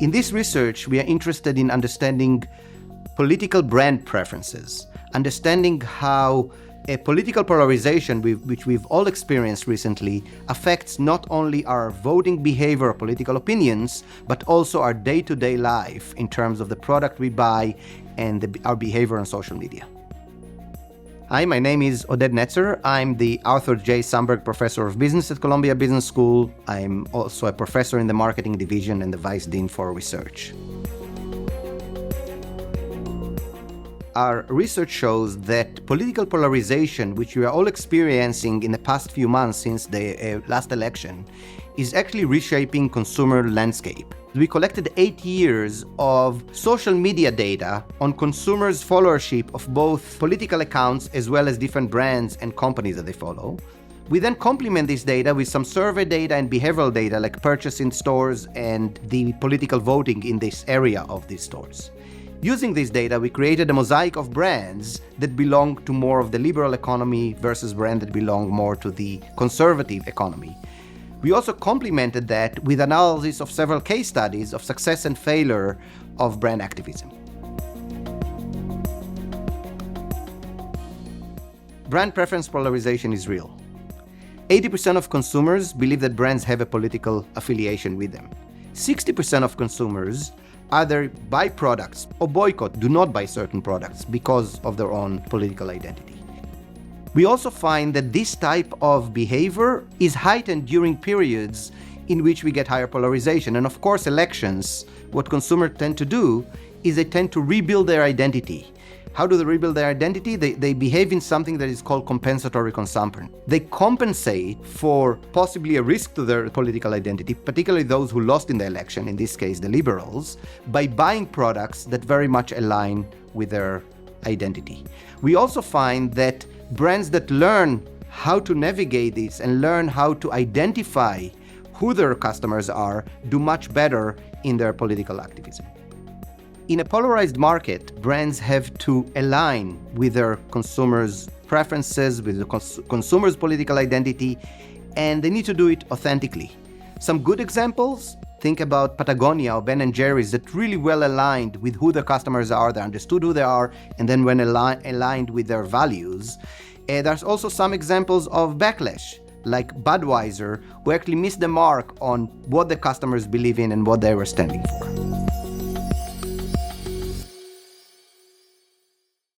In this research, we are interested in understanding political brand preferences, understanding how a political polarization, which we've all experienced recently, affects not only our voting behavior or political opinions, but also our day-to-day life in terms of the product we buy and our behavior on social media. Hi, my name is Oded Netzer. I'm the Arthur J. Sandberg Professor of Business at Columbia Business School. I'm also a professor in the Marketing Division and the Vice Dean for Research. Our research shows that political polarization, which we are all experiencing in the past few months since the last election, is actually reshaping consumer landscape. We collected 8 years of social media data on consumers' followership of both political accounts as well as different brands and companies that they follow. We then complement this data with some survey data and behavioral data like purchase in stores and the political voting in this area of these stores. Using this data, we created a mosaic of brands that belong to more of the liberal economy versus brands that belong more to the conservative economy. We also complemented that with analysis of several case studies of success and failure of brand activism. Brand preference polarization is real. 80% of consumers believe that brands have a political affiliation with them. 60% of consumers either buy products or boycott, do not buy certain products because of their own political identity. We also find that this type of behavior is heightened during periods in which we get higher polarization. And of course, elections, what consumers tend to do is they tend to rebuild their identity. How do they rebuild their identity? They behave in something that is called compensatory consumption. They compensate for possibly a risk to their political identity, particularly those who lost in the election, in this case the liberals, by buying products that very much align with their identity. We also find that brands that learn how to navigate this and learn how to identify who their customers are do much better in their political activism. In a polarized market, brands have to align with their consumers' preferences, with the consumer's political identity, and they need to do it authentically. Some good examples, think about Patagonia or Ben & Jerry's that really well aligned with who their customers are, they understood who they are, and then when aligned with their values. There's also some examples of backlash, like Budweiser, who actually missed the mark on what the customers believe in and what they were standing for.